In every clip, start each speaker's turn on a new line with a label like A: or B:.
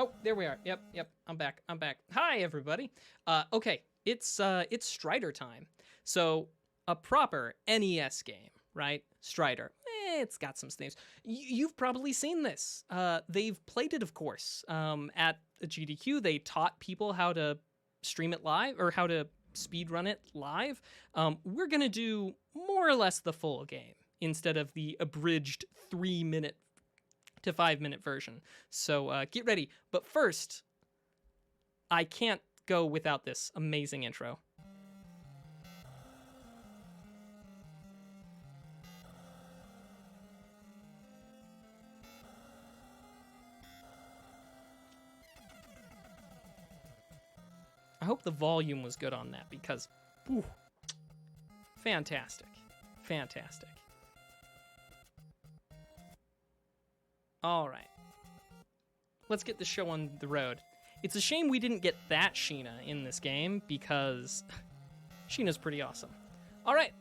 A: Oh, there we are. Yep. I'm back. Hi, everybody. Okay, it's Strider time. So a proper NES game, right? Strider. It's got some things. You've probably seen this. They've played it, of course. At GDQ, they taught people how to stream it live or how to speedrun it live. We're gonna do more or less the full game instead of the abridged 3-minute to 5-minute version. So get ready. But first, I can't go without this amazing intro. I hope the volume was good on that because, whew, fantastic. All right. Let's get the show on the road. It's a shame we didn't get that Sheena in this game because Sheena's pretty awesome. All right.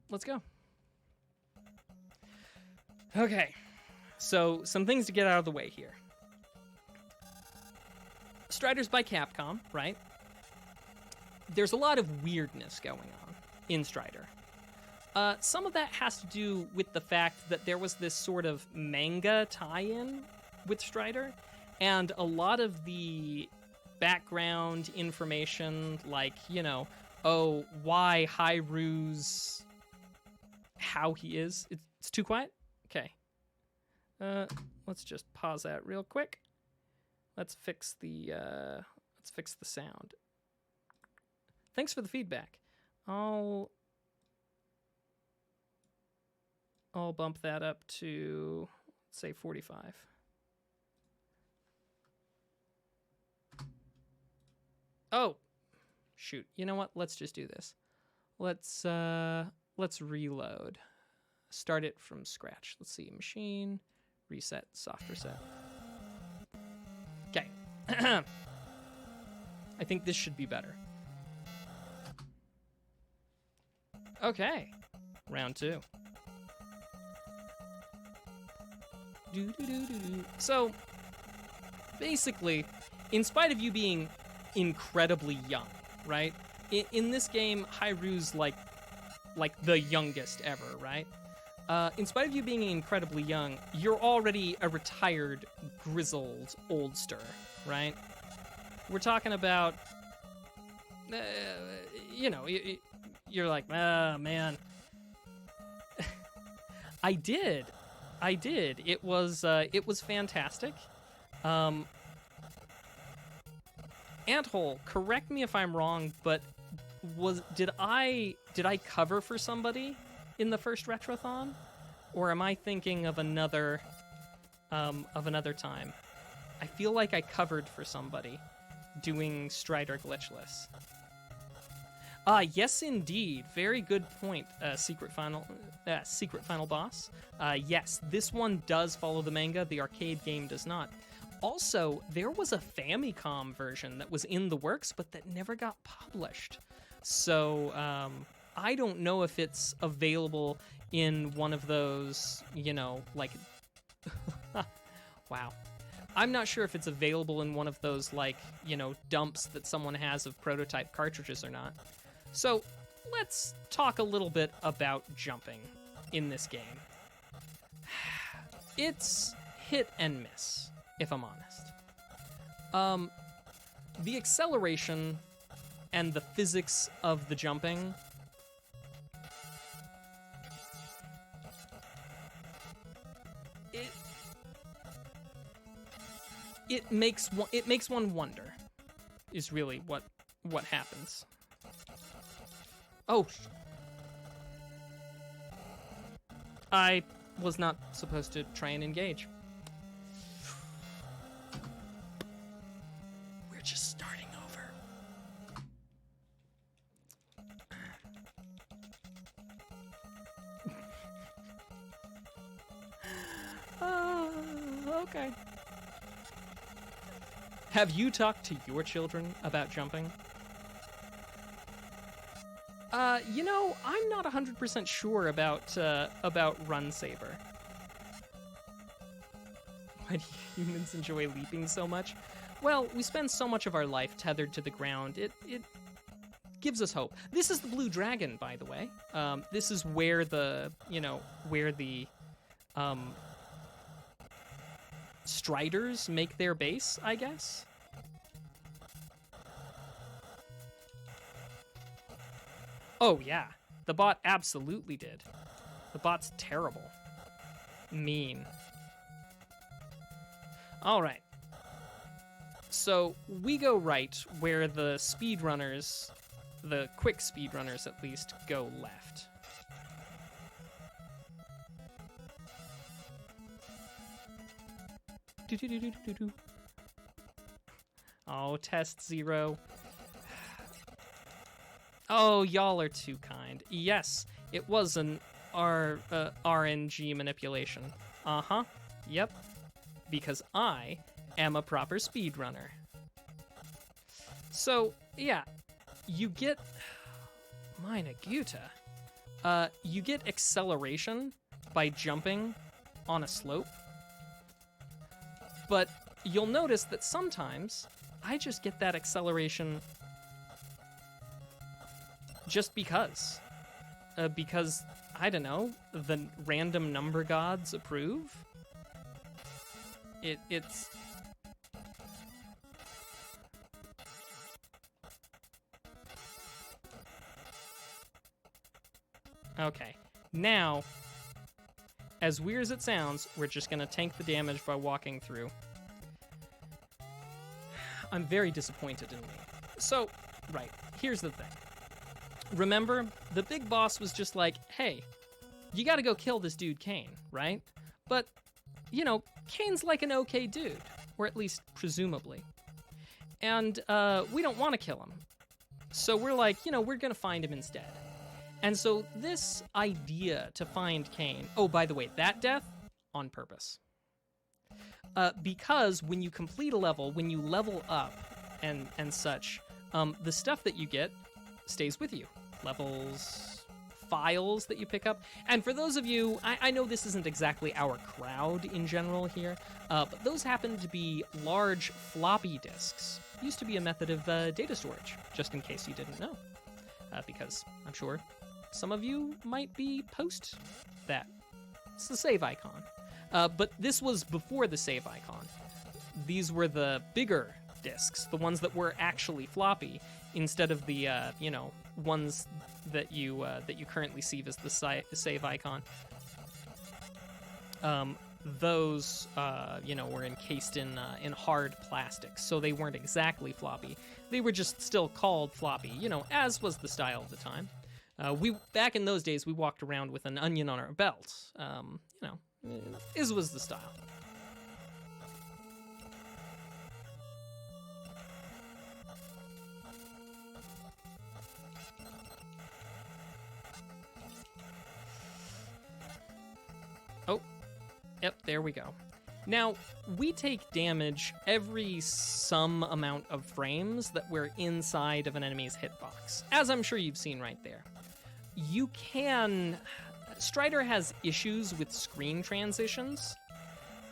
A: Let's go. Okay. So, some things to get out of the way here. Strider's by Capcom, right? There's a lot of weirdness going on in Strider. Some of that has to do with the fact that there was this sort of manga tie-in with Strider, and a lot of the background information, like, why Hyru's how he is. It's too quiet? Okay. Let's just pause that real quick. Let's fix the sound. Thanks for the feedback. I'll bump that up to, let's say, 45. Oh, shoot. You know what? Let's just do this. Let's reload. Start it from scratch. Let's see. Machine, reset, soft reset. Okay. I think this should be better. Okay. Round 2. So, basically, in spite of you being incredibly young, right? In this game, Hyru's like the youngest ever, right? In spite of you being incredibly young, you're already a retired, grizzled oldster, right? We're talking about, you're like, man. I did. It was fantastic. Anthole, correct me if I'm wrong, but did I cover for somebody in the first Retrothon, or am I thinking of another time? I feel like I covered for somebody doing Strider glitchless. Yes, indeed. Very good point. Secret final boss. Yes, this one does follow the manga. The arcade game does not. Also, there was a Famicom version that was in the works, but that never got published. So, I don't know if it's available in one of those, like... Wow. I'm not sure if it's available in one of those, like, dumps that someone has of prototype cartridges or not. So, let's talk a little bit about jumping in this game. It's hit and miss, if I'm honest. The acceleration and the physics of the jumping it makes one wonder, is really what happens. Oh, I was not supposed to try and engage. We're just starting over. Okay. Have you talked to your children about jumping? I'm not 100% sure about Run Saber. Why do humans enjoy leaping so much? Well, we spend so much of our life tethered to the ground. It gives us hope. This is the Blue Dragon, by the way. This is where the Striders make their base, I guess. Oh, yeah. The bot absolutely did. The bot's terrible. Mean. All right. So we go right where the speedrunners, the quick speedrunners at least, go left. Oh, test 0. Oh, y'all are too kind. Yes, it was an RNG manipulation. Uh-huh. Yep. Because I am a proper speedrunner. So, yeah, you get... Meine Güte. You get acceleration by jumping on a slope. But you'll notice that sometimes I just get that acceleration just because. Because, I don't know, the random number gods approve? It's... Okay, now, as weird as it sounds, we're just gonna tank the damage by walking through. I'm very disappointed in me. So, right, here's the thing. Remember, the big boss was just like, hey, you gotta go kill this dude Kane, right? But, you know, Kane's like an okay dude, or at least presumably. And we don't want to kill him. So we're like, you know, we're gonna find him instead. And so this idea to find Kane, oh, by the way, that death, on purpose. Because when you complete a level, when you level up and such, the stuff that you get stays with you. Levels, files that you pick up. And for those of you, I know this isn't exactly our crowd in general here, but those happen to be large floppy disks. Used to be a method of data storage, just in case you didn't know. Because I'm sure some of you might be post that. It's the save icon. But this was before the save icon. These were the bigger disks, the ones that were actually floppy, instead of the you know, ones that you currently see as the save icon. Those you know, were encased in hard plastic, so they weren't exactly floppy. They were just still called floppy, you know, as was the style of the time. Back in those days, we walked around with an onion on our belt. You know, this was the style. Oh, yep, there we go. Now, we take damage every some amount of frames that we're inside of an enemy's hitbox, as I'm sure you've seen right there. You can... Strider has issues with screen transitions,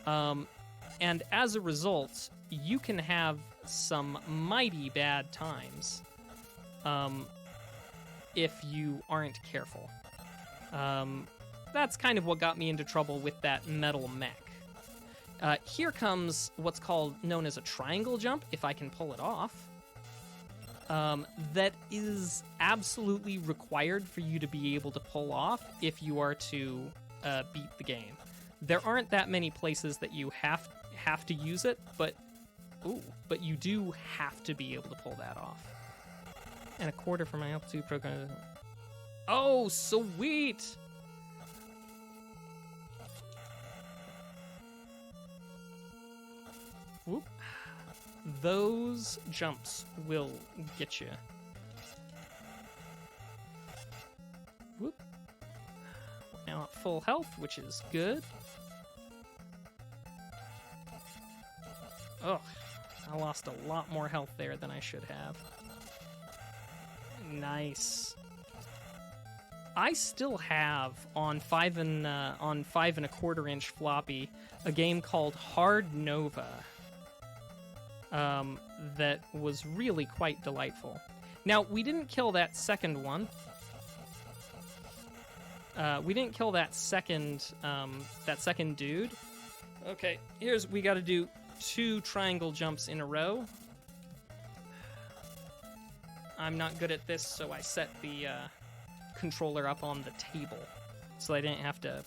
A: and as a result, you can have some mighty bad times if you aren't careful. That's kind of what got me into trouble with that metal mech. Here comes what's known as a triangle jump, if I can pull it off. That is absolutely required for you to be able to pull off if you are to beat the game. There aren't that many places that you have to use it, but you do have to be able to pull that off. And a quarter for my altitude program. Oh, sweet! Whoop. Those jumps will get you. Whoop. We're now at full health, which is good. Ugh. I lost a lot more health there than I should have. Nice. I still have on 5.25-inch floppy a game called Hard Nova that was really quite delightful. Now, we didn't kill that second one. We didn't kill that second dude. Okay, we got to do 2 triangle jumps in a row. I'm not good at this, so I set the controller up on the table so I didn't have to,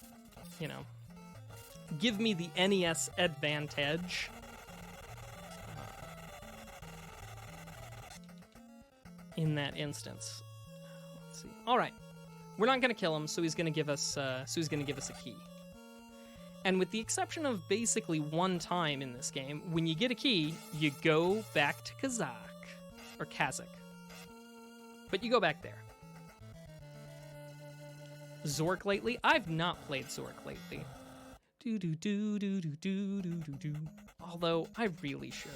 A: give me the NES advantage. In that instance. Let's see. All right. We're not going to kill him, so he's going to give us a key. And with the exception of basically one time in this game, when you get a key, you go back to Kazakh. But you go back there. Zork lately? I've not played Zork lately. Although I really should.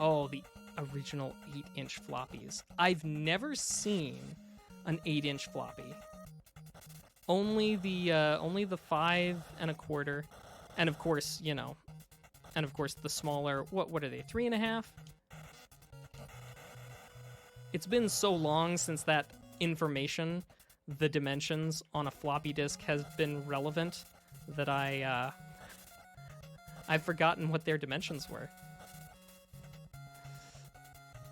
A: Oh, the original 8-inch floppies. I've never seen an 8-inch floppy. Only the 5.25, and of course, the smaller. What are they? 3.5. It's been so long since that information, the dimensions on a floppy disk, has been relevant that I've forgotten what their dimensions were.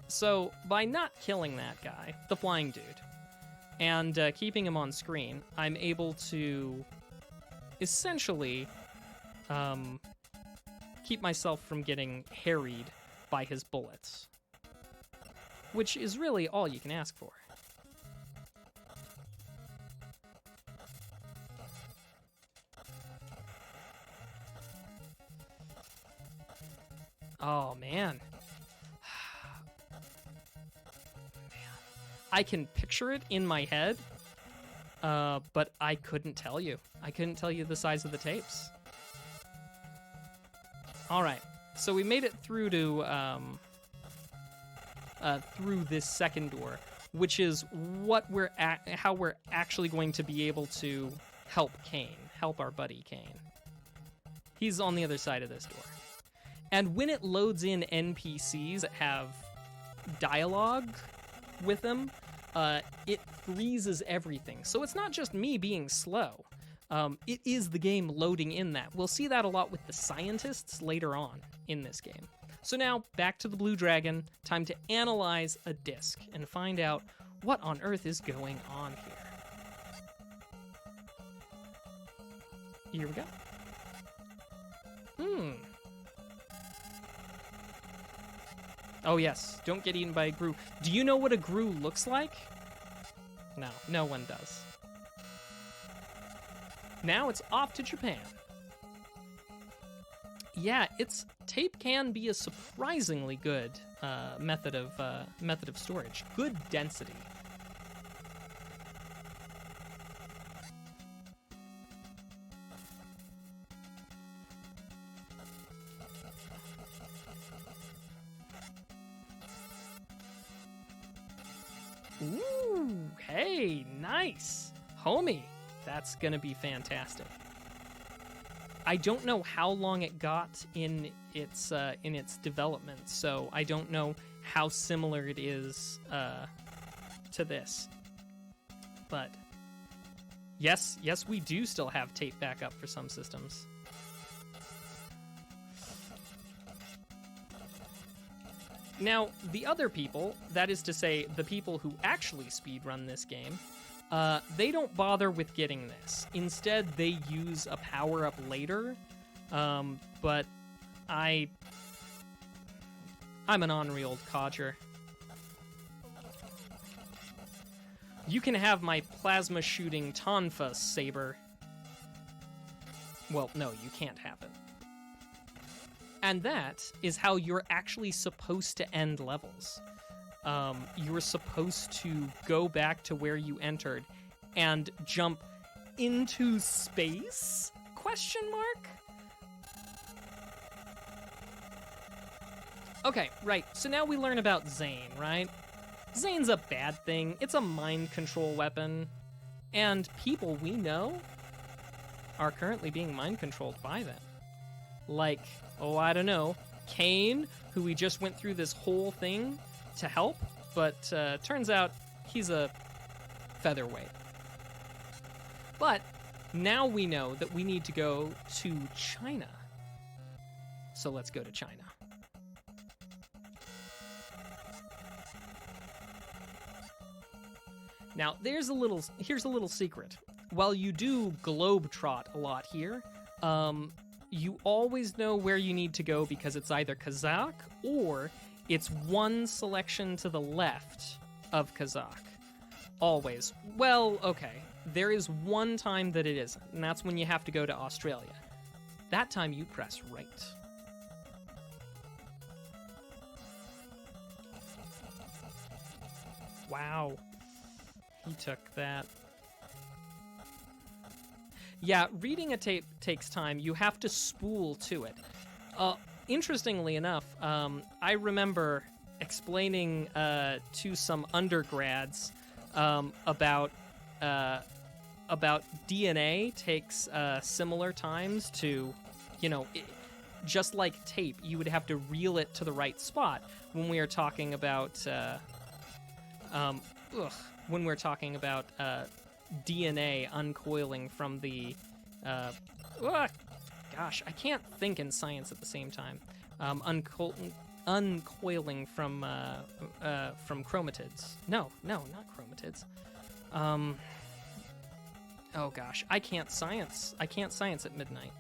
A: So, by not killing that guy, the flying dude, and keeping him on screen, I'm able to essentially keep myself from getting harried by his bullets, which is really all you can ask for. Oh, man. I can picture it in my head, but I couldn't tell you. I couldn't tell you the size of the tapes. All right, so we made it through to through this second door, which is how we're actually going to be able to help our buddy Kane. He's on the other side of this door. And when it loads in NPCs that have dialogue with them, it freezes everything. So it's not just me being slow. It is the game loading in that. We'll see that a lot with the scientists later on in this game. So now, back to the Blue Dragon. Time to analyze a disc and find out what on earth is going on here. Here we go. Oh yes, don't get eaten by a grue. Do you know what a grue looks like? No, no one does. Now it's off to Japan. Yeah, tape can be a surprisingly good method of storage. Good density. Ooh, hey, nice. Homie, that's gonna be fantastic. I don't know how long it got in its development, so I don't know how similar it is to this. But yes, we do still have tape backup for some systems. Now, the other people, that is to say, the people who actually speedrun this game, they don't bother with getting this. Instead, they use a power-up later, but I'm an ornery old codger. You can have my plasma-shooting Tonfa saber. Well, no, you can't have it. And that is how you're actually supposed to end levels. You're supposed to go back to where you entered and jump into space? Question mark? Okay, right. So now we learn about Zane, right? Zane's a bad thing. It's a mind control weapon. And people we know are currently being mind controlled by them. Like, oh, I don't know, Kane, who we just went through this whole thing to help, but turns out he's a featherweight. But now we know that we need to go to China. So let's go to China. Now, here's a little secret. While you do globetrot a lot here, you always know where you need to go because it's either Kazakh or it's one selection to the left of Kazakh. Always. Well, okay. There is one time that it isn't, and that's when you have to go to Australia. That time you press right. Wow. He took that. Yeah, reading a tape takes time. You have to spool to it. Interestingly enough, I remember explaining to some undergrads about DNA takes similar times to, just like tape, you would have to reel it to the right spot when we are talking about DNA uncoiling from the gosh, I can't think in science at the same time. Uncoiling from chromatids. No, not chromatids. Oh gosh, I can't science at midnight.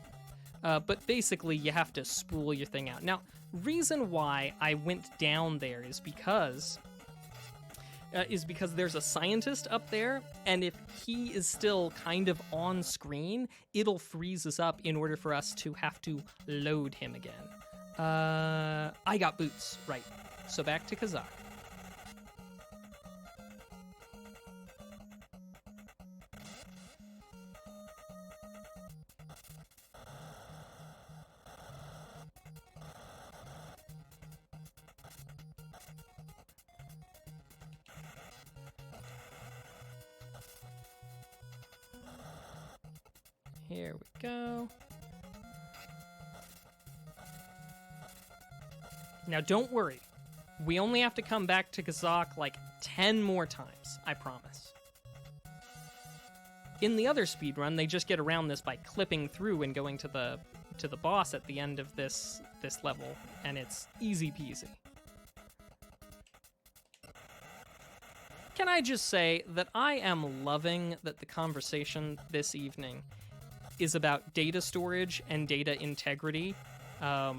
A: But basically, you have to spool your thing out. Now, reason why I went down there is because there's a scientist up there, and if he is still kind of on screen, it'll freeze us up in order for us to have to load him again. I got boots, right. So back to Kazakh. Here we go. Now, don't worry. We only have to come back to Kazakh like 10 more times, I promise. In the other speedrun, they just get around this by clipping through and going to the boss at the end of this level, and it's easy peasy. Can I just say that I am loving that the conversation this evening is about data storage and data integrity. I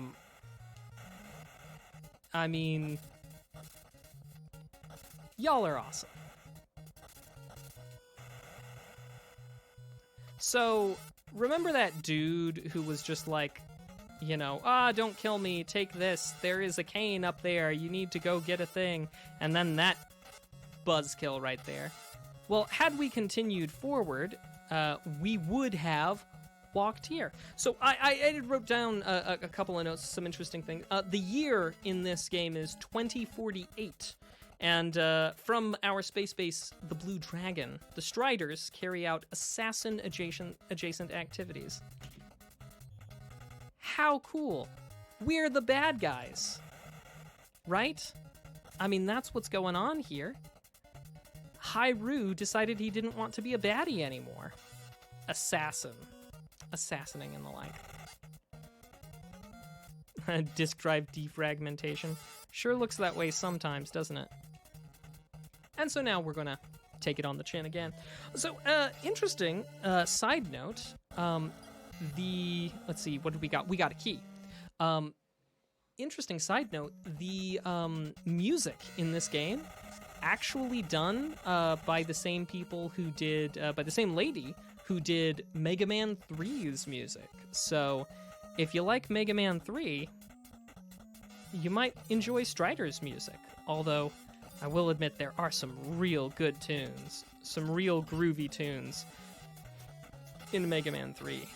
A: mean, y'all are awesome. So, remember that dude who was just like, don't kill me, take this, there is a cane up there, you need to go get a thing, and then that buzzkill right there. Well, had we continued forward, we would have walked here. So I wrote down a couple of notes, some interesting things. The year in this game is 2048. And from our space base, the Blue Dragon, the Striders carry out assassin-adjacent activities. How cool. We're the bad guys. Right? I mean, that's what's going on here. Hyrule decided he didn't want to be a baddie anymore. Assassinating and the like. Disk drive defragmentation. Sure looks that way sometimes, doesn't it? And so now we're gonna take it on the chin again. So, interesting side note. Let's see, what did we got? We got a key. Interesting side note, the music in this game actually done by the same people who did, by the same lady who did Mega Man 3's music. So, if you like Mega Man 3, you might enjoy Strider's music. Although, I will admit there are some real good tunes, some real groovy tunes in Mega Man 3.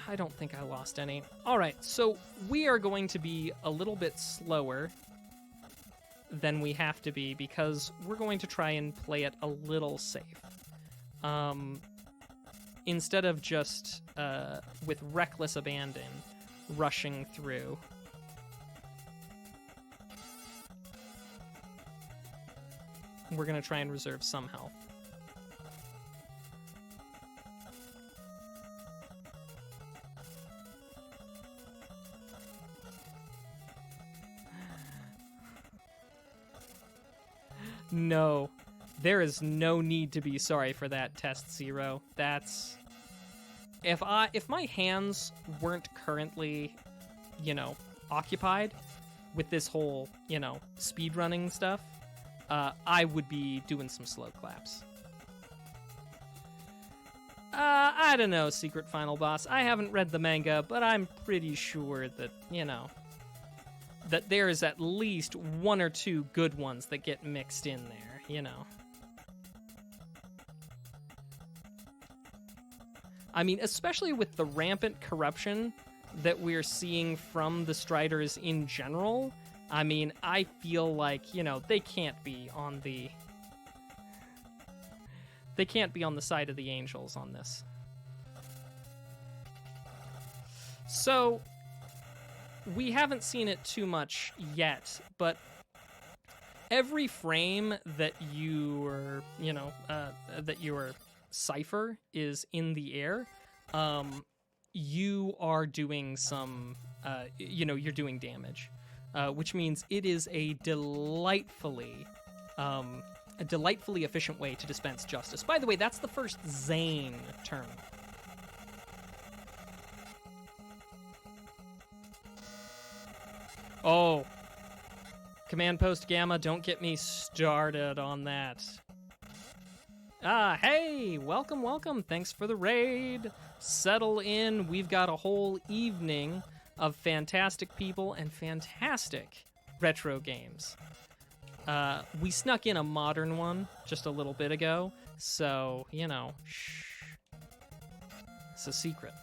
A: I don't think I lost any. All right, so we are going to be a little bit slower than we have to be because we're going to try and play it a little safe. Instead of just, with reckless abandon, rushing through. We're going to try and reserve some health. No, there is no need to be sorry for that, Test Zero. That's... If my hands weren't currently, occupied with this whole, speedrunning stuff, I would be doing some slow claps. I don't know, Secret Final Boss. I haven't read the manga, but I'm pretty sure that, that there is at least one or two good ones that get mixed in there, I mean, especially with the rampant corruption that we're seeing from the Striders in general, I mean, I feel like, they can't be on the... They can't be on the side of the angels on this. So, we haven't seen it too much yet, but every frame that your cipher is in the air, you are doing some, you're doing damage, which means it is a delightfully efficient way to dispense justice. By the way, that's the first Zane turn. Oh, Command Post Gamma, don't get me started on that. Hey, welcome. Thanks for the raid. Settle in. We've got a whole evening of fantastic people and fantastic retro games. We snuck in a modern one just a little bit ago, so, shh. It's a secret.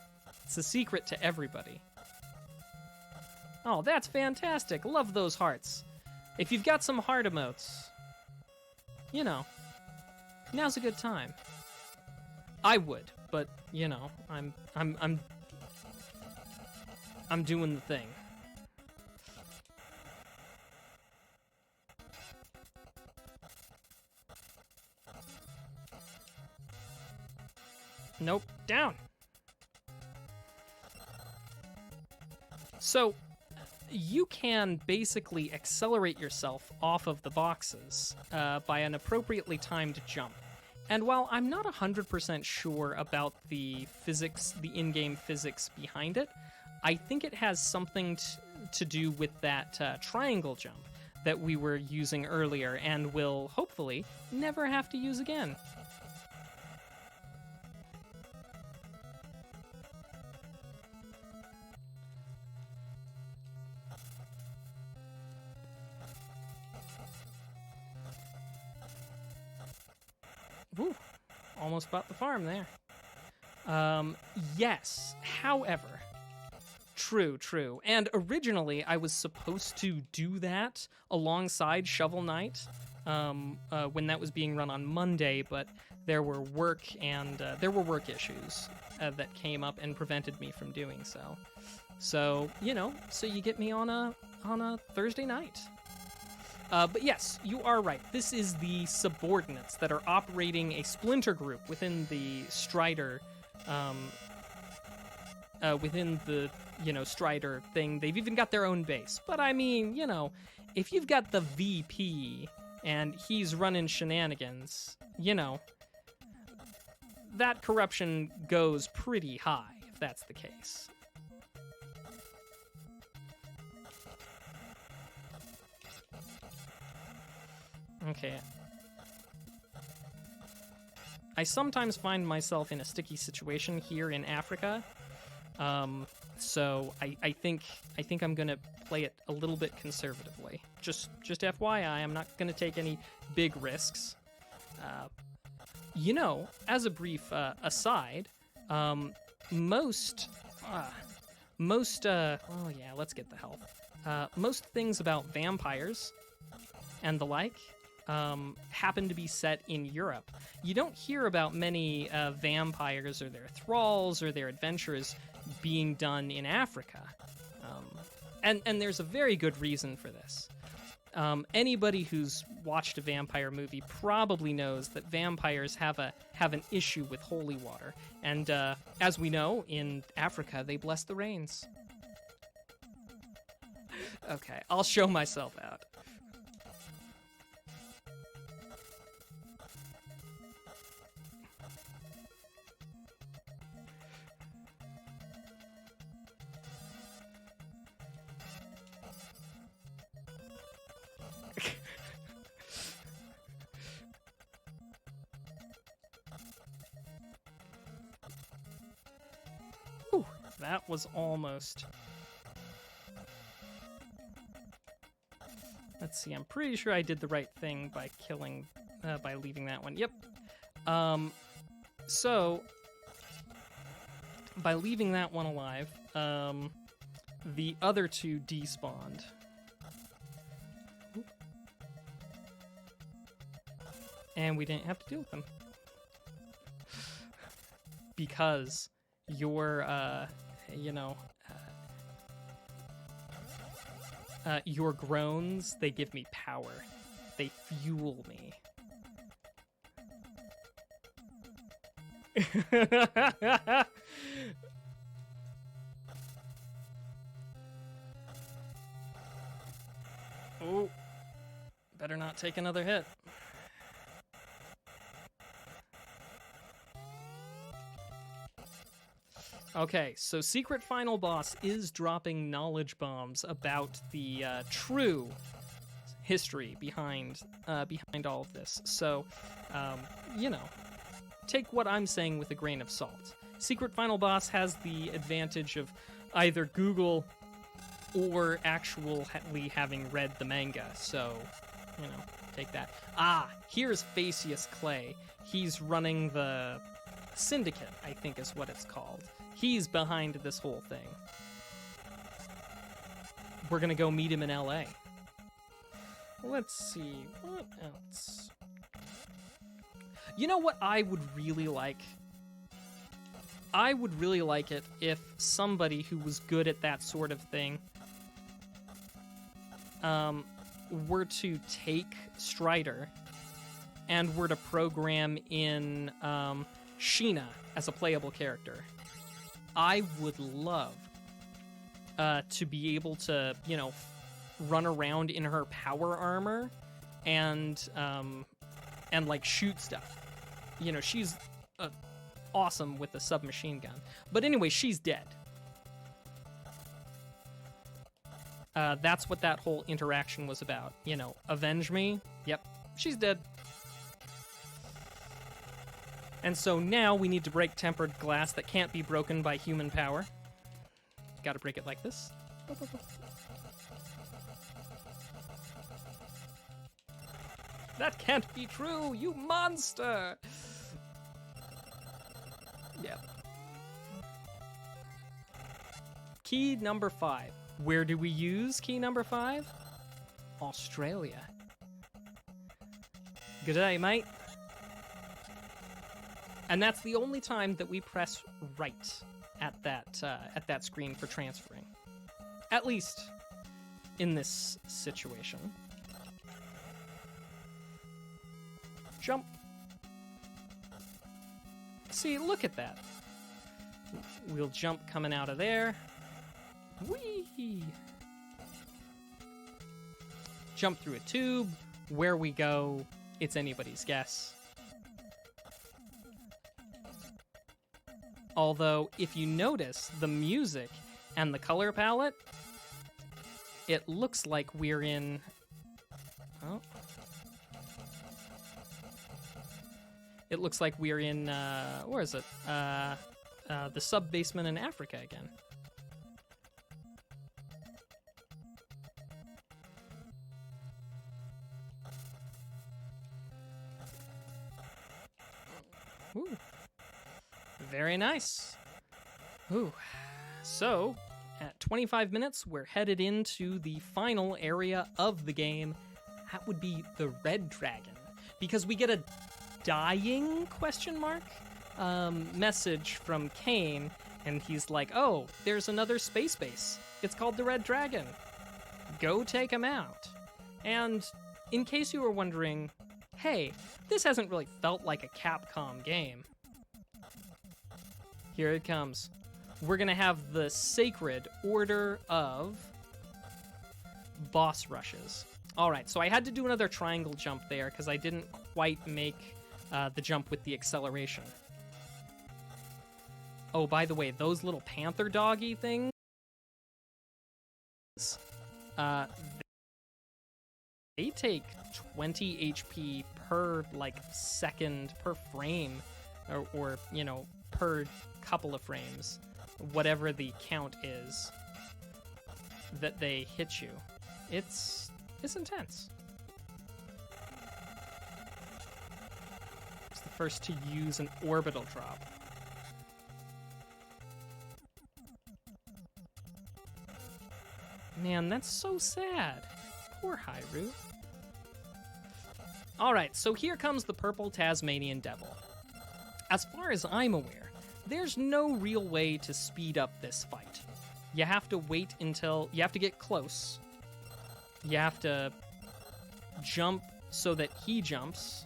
A: It's a secret to everybody. Oh, that's fantastic. Love those hearts. If you've got some heart emotes, now's a good time. I would, but I'm doing the thing. Nope, down. So, you can basically accelerate yourself off of the boxes by an appropriately timed jump. And while I'm not 100% sure about the physics, the in-game physics behind it, I think it has something to do with that triangle jump that we were using earlier and will hopefully never have to use again. Woo, almost bought the farm there. Yes, however, true. And originally, I was supposed to do that alongside Shovel Knight when that was being run on Monday, but there were work issues that came up and prevented me from doing so. So you get me on a Thursday night. But yes, you are right. This is the subordinates that are operating a splinter group within the Strider, within the, Strider thing. They've even got their own base. But I mean, if you've got the VP and he's running shenanigans, that corruption goes pretty high, if that's the case. Okay. I sometimes find myself in a sticky situation here in Africa, so I think I'm gonna play it a little bit conservatively. Just FYI, I'm not gonna take any big risks. As a brief aside, most Most, oh yeah, let's get the health. Most things about vampires and the like happen to be set in Europe. You don't hear about many vampires or their thralls or their adventures being done in Africa. And there's a very good reason for this. Anybody who's watched a vampire movie probably knows that vampires have an issue with holy water. And as we know, in Africa, they bless the rains. Okay, I'll show myself out. Whew, that was almost... Let's see, I'm pretty sure I did the right thing by by leaving that one. Yep. So, by leaving that one alive, the other two despawned. And we didn't have to deal with them. Because your, your groans, they give me power. They fuel me. Oh, better not take another hit. Okay, so Secret Final Boss is dropping knowledge bombs about the true history behind all of this. So, take what I'm saying with a grain of salt. Secret Final Boss has the advantage of either Google or actually having read the manga, so, take that. Ah, here's Facius Clay. He's running the Syndicate, I think is what it's called. He's behind this whole thing. We're gonna go meet him in LA. Let's see, what else? You know what I would really like? I would really like it if somebody who was good at that sort of thing were to take Strider and were to program in Sheena as a playable character. I would love to be able to, run around in her power armor and like shoot stuff. She's awesome with the submachine gun. But anyway, she's dead. That's what that whole interaction was about. Avenge me? Yep, she's dead. And so now we need to break tempered glass that can't be broken by human power. Gotta break it like this. That can't be true, you monster! Yep. Key number 5. Where do we use key number 5? Australia. Good day, mate. And that's the only time that we press right at that screen for transferring. At least in this situation. Jump. See, look at that. We'll jump coming out of there. Whee! Jump through a tube. Where we go, it's anybody's guess. Although, if you notice the music and the color palette, it looks like we're in... Oh. It looks like we're in, where is it? The sub-basement in Africa again. Ooh. Very nice. Ooh. So, at 25 minutes, we're headed into the final area of the game. That would be the Red Dragon. Because we get a dying question mark message from Kane, and he's like, oh, there's another space base. It's called the Red Dragon. Go take him out. And in case you were wondering, hey, this hasn't really felt like a Capcom game. Here it comes. We're going to have the sacred order of boss rushes. All right, so I had to do another triangle jump there because I didn't quite make the jump with the acceleration. Oh, by the way, those little panther doggy things, they take 20 HP per, like, second, per frame, or you know, per couple of frames, whatever the count is that they hit you. It's intense. It's the first to use an orbital drop. Man, that's so sad. Poor Hyrule. Alright, so here comes the purple Tasmanian Devil. As far as I'm aware, there's no real way to speed up this fight. You have to wait until... You have to get close. You have to jump so that he jumps.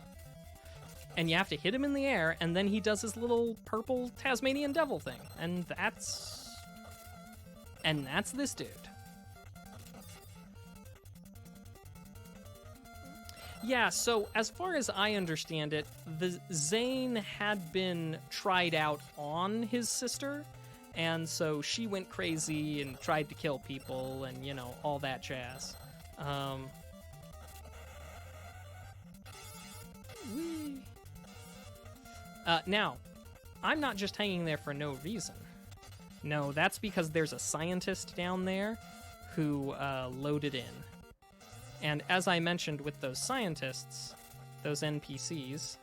A: And you have to hit him in the air, and then he does his little purple Tasmanian Devil thing. And that's this dude. Yeah, so as far as I understand it, the Zane had been tried out on his sister, and so she went crazy and tried to kill people and, you know, all that jazz. Now, I'm not just hanging there for no reason. No, that's because there's a scientist down there who loaded in. And as I mentioned with those scientists, those NPCs...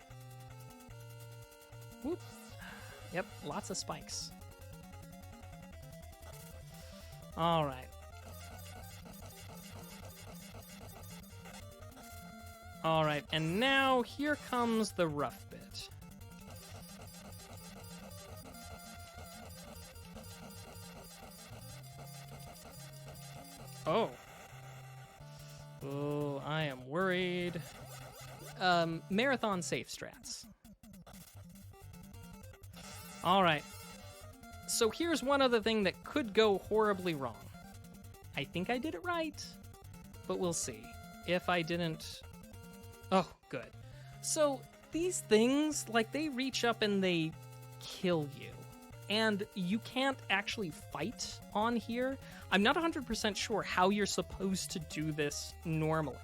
A: Whoop. Yep, lots of spikes. All right. All right, and now here comes the rough bit. Oh. Oh, I am worried. Marathon safe strats. All right. So here's one other thing that could go horribly wrong. I think I did it right, but we'll see. If I didn't... Oh, good. So these things, like, they reach up and they kill you. And you can't actually fight on here. I'm not 100% sure how you're supposed to do this normally.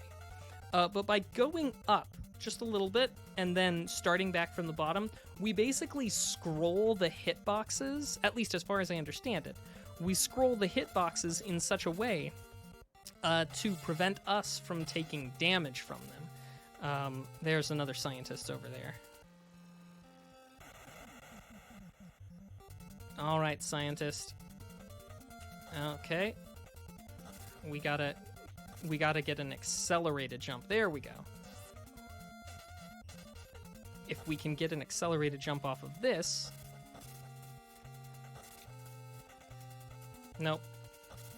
A: But by going up just a little bit and then starting back from the bottom, we basically scroll the hitboxes, at least as far as I understand it. We scroll the hitboxes in such a way to prevent us from taking damage from them. There's another scientist over there. All right, scientist. Okay. We gotta get an accelerated jump. There we go. If we can get an accelerated jump off of this... Nope.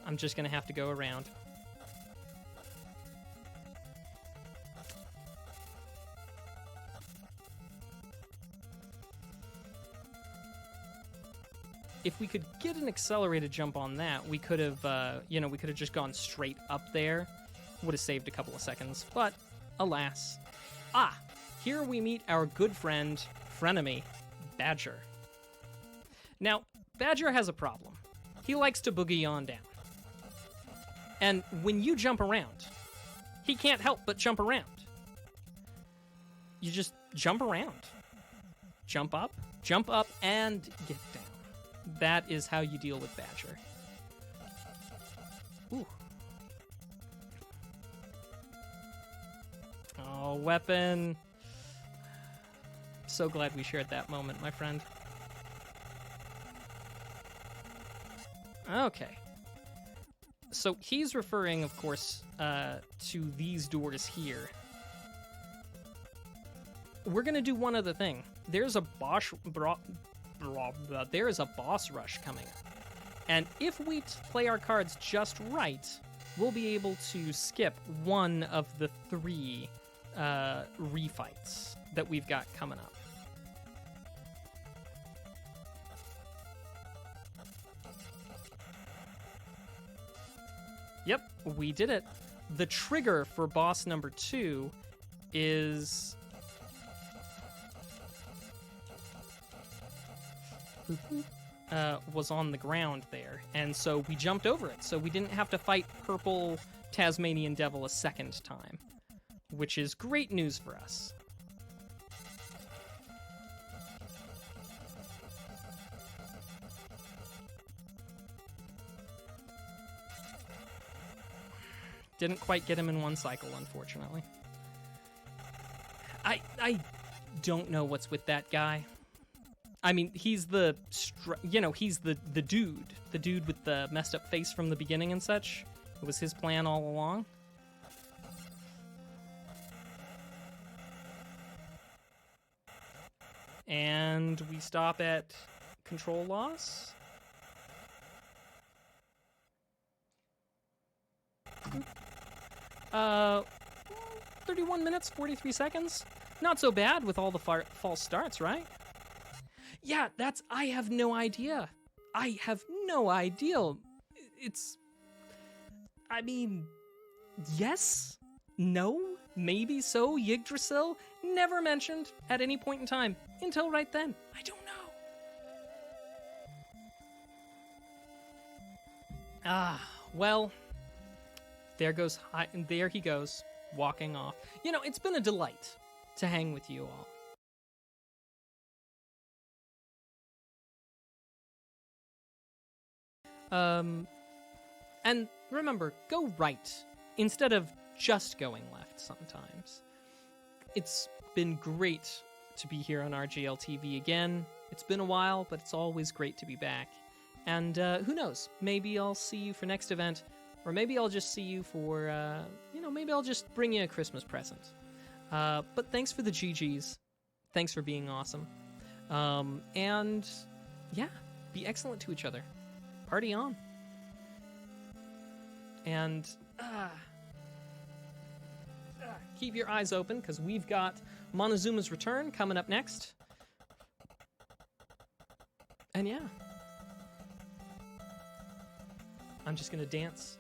A: I'm just gonna have to go around. If we could get an accelerated jump on that, we could have, we could have just gone straight up there. Would have saved a couple of seconds, but alas. Ah, here we meet our good friend, frenemy, Badger. Now, Badger has a problem. He likes to boogie on down. And when you jump around, he can't help but jump around. You just jump around. Jump up, and get down. That is how you deal with Badger. Ooh. Oh, weapon. So glad we shared that moment, my friend. Okay. So he's referring, of course, to these doors here. We're gonna do one other thing. There's a boss rush coming up, and if we play our cards just right, we'll be able to skip one of the 3 refights that we've got coming up. Yep, we did it. The trigger for boss number 2 is... was on the ground there, and so we jumped over it, so we didn't have to fight Purple Tasmanian Devil a second time, which is great news for us. Didn't quite get him in one cycle, unfortunately. I don't know what's with that guy. I mean, he's the, he's the dude with the messed up face from the beginning and such. It was his plan all along. And we stop at control loss. 31 minutes, 43 seconds. Not so bad with all the false starts, right? Yeah, I have no idea. I have no idea. I mean, yes, no, maybe so. Yggdrasil, never mentioned at any point in time until right then. I don't know. Well, there he goes, walking off. It's been a delight to hang with you all. And remember, go right instead of just going left sometimes. It's been great to be here on RGL TV again. It's been a while, but it's always great to be back. And who knows, maybe I'll see you for next event, or maybe I'll just see you for, maybe I'll just bring you a Christmas present. But thanks for the GGs. Thanks for being awesome. And yeah, be excellent to each other. Party on. And keep your eyes open, because we've got Montezuma's Return coming up next. And yeah, I'm just gonna dance